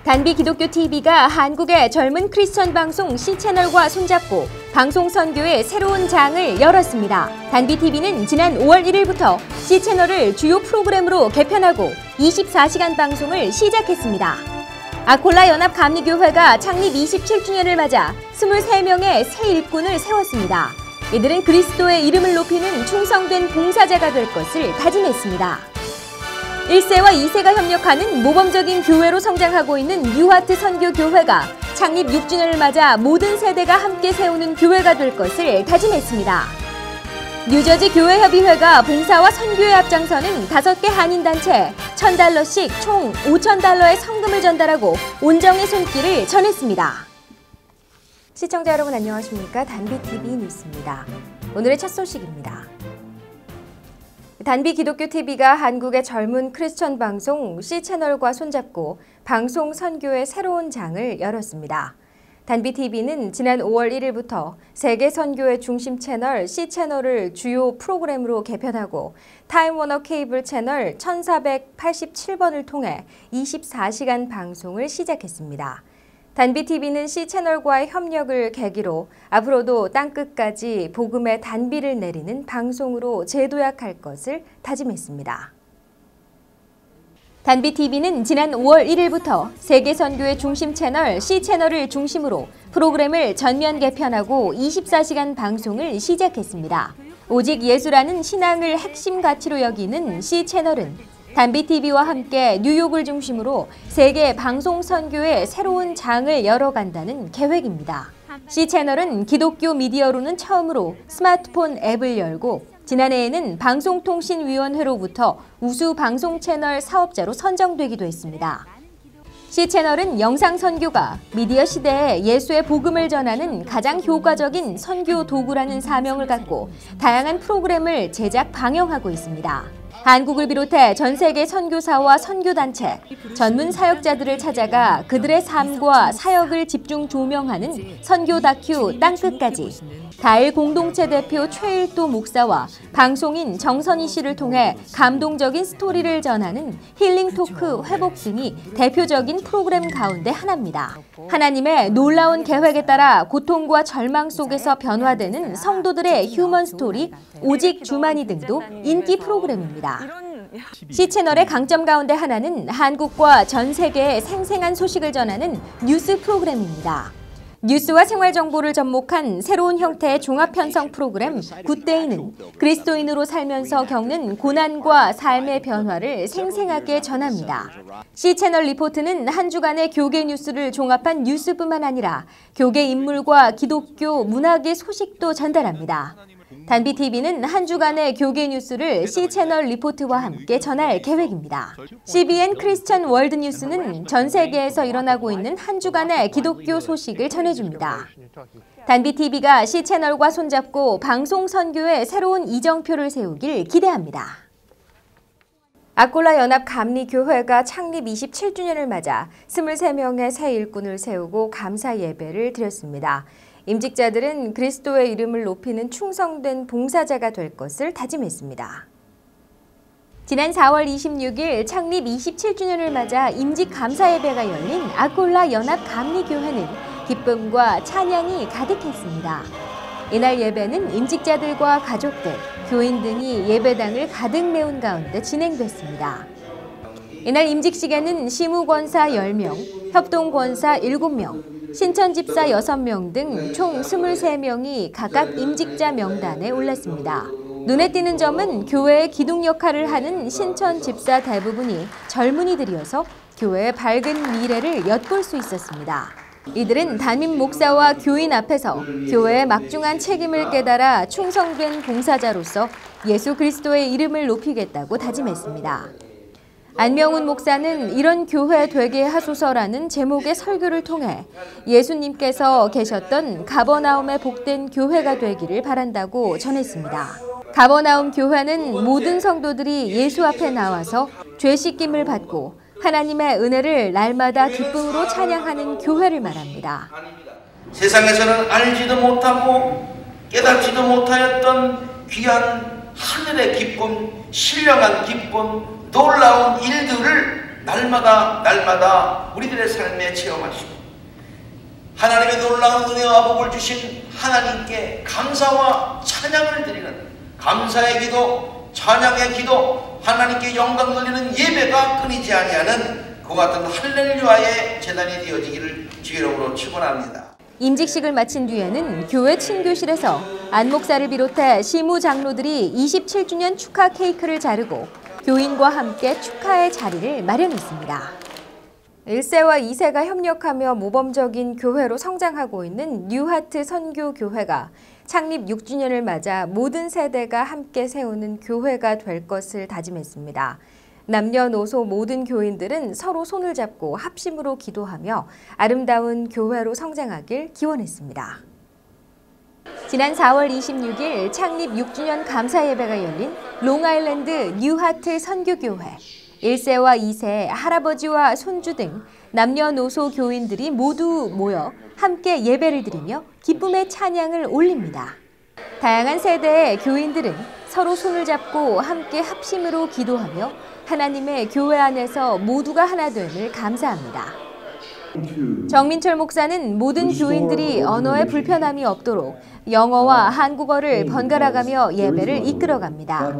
단비 기독교 TV가 한국의 젊은 크리스천 방송 C채널과 손잡고 방송 선교의 새로운 장을 열었습니다. 단비 TV는 지난 5월 1일부터 C채널을 주요 프로그램으로 개편하고 24시간 방송을 시작했습니다. 아콜라 연합 감리교회가 창립 27주년을 맞아 23명의 새 일꾼을 세웠습니다. 이들은 그리스도의 이름을 높이는 충성된 봉사자가 될 것을 다짐했습니다. 1세와 2세가 협력하는 모범적인 교회로 성장하고 있는 뉴하트 선교교회가 창립 6주년을 맞아 모든 세대가 함께 세우는 교회가 될 것을 다짐했습니다. 뉴저지 교회협의회가 봉사와 선교에 앞장서는 5개 한인단체에 $1,000씩 총 $5,000의 성금을 전달하고 온정의 손길을 전했습니다. 시청자 여러분 안녕하십니까? 단비TV 뉴스입니다. 오늘의 첫 소식입니다. 단비 기독교 TV가 한국의 젊은 크리스천 방송 C채널과 손잡고 방송 선교의 새로운 장을 열었습니다. 단비 TV는 지난 5월 1일부터 세계 선교의 중심 채널 C채널을 주요 프로그램으로 개편하고 타임워너 케이블 채널 1487번을 통해 24시간 방송을 시작했습니다. 단비 TV는 C채널과의 협력을 계기로 앞으로도 땅끝까지 복음의 단비를 내리는 방송으로 재도약할 것을 다짐했습니다. 단비 TV는 지난 5월 1일부터 세계 선교의 중심 채널 C채널을 중심으로 프로그램을 전면 개편하고 24시간 방송을 시작했습니다. 오직 예수라는 신앙을 핵심 가치로 여기는 C채널은 단비 TV와 함께 뉴욕을 중심으로 세계 방송 선교의 새로운 장을 열어간다는 계획입니다. C채널은 기독교 미디어로는 처음으로 스마트폰 앱을 열고 지난해에는 방송통신위원회로부터 우수 방송 채널 사업자로 선정되기도 했습니다. C채널은 영상 선교가 미디어 시대에 예수의 복음을 전하는 가장 효과적인 선교 도구라는 사명을 갖고 다양한 프로그램을 제작 방영하고 있습니다. 한국을 비롯해 전 세계 선교사와 선교단체, 전문 사역자들을 찾아가 그들의 삶과 사역을 집중 조명하는 선교 다큐 땅끝까지, 다일 공동체 대표 최일도 목사와 방송인 정선희 씨를 통해 감동적인 스토리를 전하는 힐링 토크 회복 등이 대표적인 프로그램 가운데 하나입니다. 하나님의 놀라운 계획에 따라 고통과 절망 속에서 변화되는 성도들의 휴먼 스토리 오직 주만이 등도 인기 프로그램입니다. C채널의 강점 가운데 하나는 한국과 전 세계의 생생한 소식을 전하는 뉴스 프로그램입니다. 뉴스와 생활 정보를 접목한 새로운 형태의 종합 편성 프로그램 굿데이는 그리스도인으로 살면서 겪는 고난과 삶의 변화를 생생하게 전합니다. C채널 리포트는 한 주간의 교계 뉴스를 종합한 뉴스뿐만 아니라 교계 인물과 기독교 문학의 소식도 전달합니다. 단비 TV는 한 주간의 교계 뉴스를 C채널 리포트와 함께 전할 계획입니다. CBN 크리스천 월드 뉴스는 전 세계에서 일어나고 있는 한 주간의 기독교 소식을 전해줍니다. 단비 TV가 C채널과 손잡고 방송 선교의 새로운 이정표를 세우길 기대합니다. 아콜라 연합 감리교회가 창립 27주년을 맞아 23명의 새 일꾼을 세우고 감사 예배를 드렸습니다. 임직자들은 그리스도의 이름을 높이는 충성된 봉사자가 될 것을 다짐했습니다. 지난 4월 26일 창립 27주년을 맞아 임직 감사 예배가 열린 아콜라 연합 감리교회는 기쁨과 찬양이 가득했습니다. 이날 예배는 임직자들과 가족들, 교인 등이 예배당을 가득 메운 가운데 진행됐습니다. 이날 임직식에는 시무권사 10명, 협동권사 7명, 신천집사 6명 등 총 23명이 각각 임직자 명단에 올랐습니다. 눈에 띄는 점은 교회의 기둥 역할을 하는 신천집사 대부분이 젊은이들이어서 교회의 밝은 미래를 엿볼 수 있었습니다. 이들은 담임 목사와 교인 앞에서 교회의 막중한 책임을 깨달아 충성된 봉사자로서 예수 그리스도의 이름을 높이겠다고 다짐했습니다. 안명훈 목사는 이런 교회 되게 하소서라는 제목의 설교를 통해 예수님께서 계셨던 가버나움의 복된 교회가 되기를 바란다고 전했습니다. 가버나움 교회는 모든 성도들이 예수 앞에 나와서 죄 씻김을 받고 하나님의 은혜를 날마다 기쁨으로 찬양하는 교회를 말합니다. 세상에서는 알지도 못하고 깨닫지도 못하였던 귀한 하늘의 기쁨, 신령한 기쁨, 놀라운 일들을 날마다 우리들의 삶에 체험하시고 하나님의 놀라운 은혜와 복을 주신 하나님께 감사와 찬양을 드리는 감사의 기도, 찬양의 기도, 하나님께 영광 돌리는 예배가 끊이지 아니하는 그 같은 할렐루야의 제단이 되어지기를 주의 이름으로 축원합니다. 임직식을 마친 뒤에는 교회 친교실에서 안 목사를 비롯해 시무 장로들이 27주년 축하 케이크를 자르고 교인과 함께 축하의 자리를 마련했습니다. 1세와 2세가 협력하며 모범적인 교회로 성장하고 있는 뉴하트 선교교회가 창립 6주년을 맞아 모든 세대가 함께 세우는 교회가 될 것을 다짐했습니다. 남녀노소 모든 교인들은 서로 손을 잡고 합심으로 기도하며 아름다운 교회로 성장하길 기원했습니다. 지난 4월 26일 창립 6주년 감사 예배가 열린 롱아일랜드 뉴하트 선교교회. 1세와 2세, 할아버지와 손주 등 남녀노소 교인들이 모두 모여 함께 예배를 드리며 기쁨의 찬양을 올립니다. 다양한 세대의 교인들은 서로 손을 잡고 함께 합심으로 기도하며 하나님의 교회 안에서 모두가 하나 됨을 감사합니다. 정민철 목사는 모든 교인들이 언어에 불편함이 없도록 영어와 한국어를 번갈아가며 예배를 이끌어갑니다.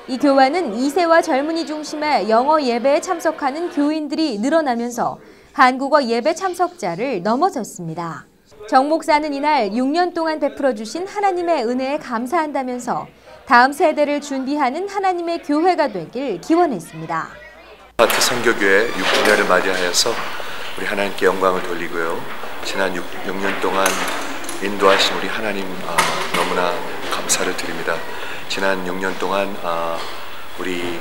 이 교회는 2세와 젊은이 중심의 영어 예배에 참석하는 교인들이 늘어나면서 한국어 예배 참석자를 넘어섰습니다. 정 목사는 이날 6년 동안 베풀어 주신 하나님의 은혜에 감사한다면서 다음 세대를 준비하는 하나님의 교회가 되길 기원했습니다. 뉴하트 선교교회 6주년을 맞이하여서 우리 하나님께 영광을 돌리고요. 지난 6년 동안 인도하신 우리 하나님 너무나 감사를 드립니다. 지난 6년 동안 우리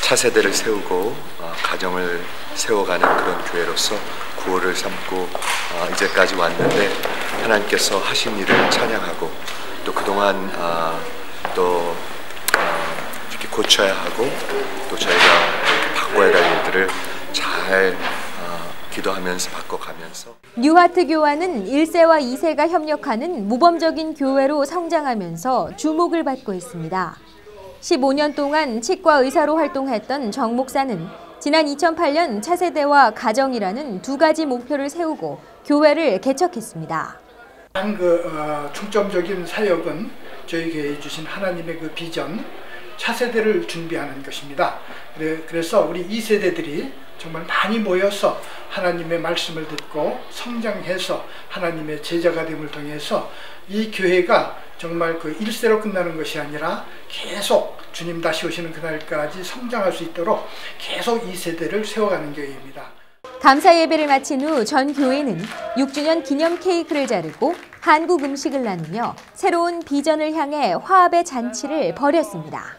차세대를 세우고 가정을 세워가는 그런 교회로서 구호를 삼고 이제까지 왔는데 하나님께서 하신 일을 찬양하고 또 그동안 또 이렇게 고쳐야 하고 또 저희가 바꿔야 될 일들을 잘 기도하면서 바꿔가면서 뉴하트 교회는 1세와 2세가 협력하는 모범적인 교회로 성장하면서 주목을 받고 있습니다. 15년 동안 치과 의사로 활동했던 정 목사는 지난 2008년 차세대와 가정이라는 두 가지 목표를 세우고 교회를 개척했습니다. 중점적인 사역은 저에게 주신 하나님의 그 비전, 차세대를 준비하는 것입니다. 그래서 우리 2세대들이 정말 많이 모여서 하나님의 말씀을 듣고 성장해서 하나님의 제자가 됨을 통해서 이 교회가 정말 그 1세로 끝나는 것이 아니라 계속 주님 다시 오시는 그날까지 성장할 수 있도록 계속 2세대를 세워가는 교회입니다. 감사 예배를 마친 후 전 교회는 6주년 기념 케이크를 자르고 한국 음식을 나누며 새로운 비전을 향해 화합의 잔치를 벌였습니다.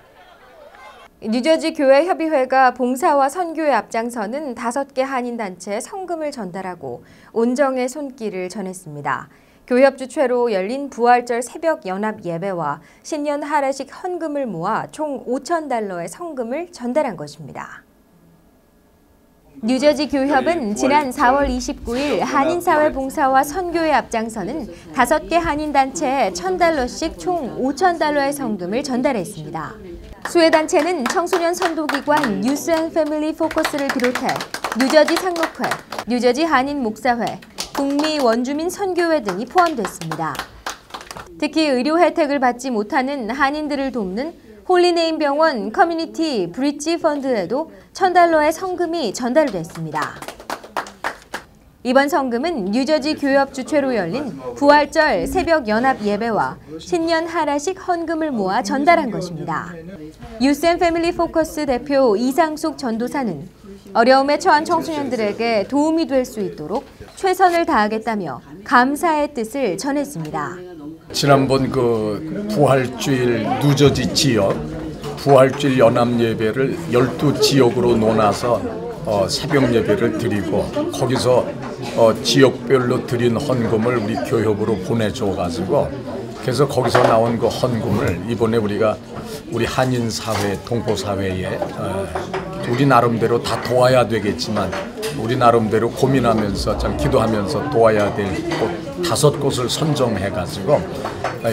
뉴저지 교회 협의회가 봉사와 선교에 앞장서는 5개 한인단체에 성금을 전달하고 온정의 손길을 전했습니다. 교협 주최로 열린 부활절 새벽 연합 예배와 신년 할애식 헌금을 모아 총 $5,000의 성금을 전달한 것입니다. 뉴저지 교협은 지난 4월 29일 한인사회 봉사와 선교에 앞장서는 5개 한인단체에 $1,000씩 총 $5,000의 성금을 전달했습니다. 수혜단체는 청소년 선도기관 유스 앤 패밀리 포커스를 비롯해 뉴저지 상록회, 뉴저지 한인 목사회, 북미 원주민 선교회 등이 포함됐습니다. 특히 의료 혜택을 받지 못하는 한인들을 돕는 홀리네임 병원 커뮤니티 브릿지 펀드에도 $1,000의 성금이 전달됐습니다. 이번 성금은 뉴저지 교협 주최로 열린 부활절 새벽 연합 예배와 신년 할애식 헌금을 모아 전달한 것입니다. 유스 앤 패밀리 포커스 대표 이상숙 전도사는 어려움에 처한 청소년들에게 도움이 될 수 있도록 최선을 다하겠다며 감사의 뜻을 전했습니다. 지난번 그 부활주일 뉴저지 지역 부활주일 연합 예배를 12지역으로 나눠서 새벽 예배를 드리고 거기서 지역별로 드린 헌금을 우리 교협으로 보내줘 가지고 그래서 거기서 나온 그 헌금을 이번에 우리가 우리 한인 사회, 동포 사회에 우리 나름대로 다 도와야 되겠지만 우리 나름대로 고민하면서 참 기도하면서 도와야 될 곳 5곳을 선정해 가지고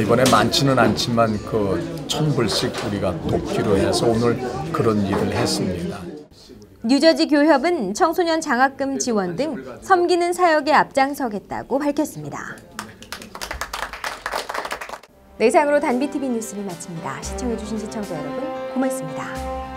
이번에 많지는 않지만 그 $1,000불씩 우리가 돕기로 해서 오늘 그런 일을 했습니다. 뉴저지 교협은 청소년 장학금 지원 등 섬기는 사역에 앞장서겠다고 밝혔습니다. 네, 이상으로 단비TV 뉴스를 마칩니다. 시청해주신 시청자 여러분 고맙습니다.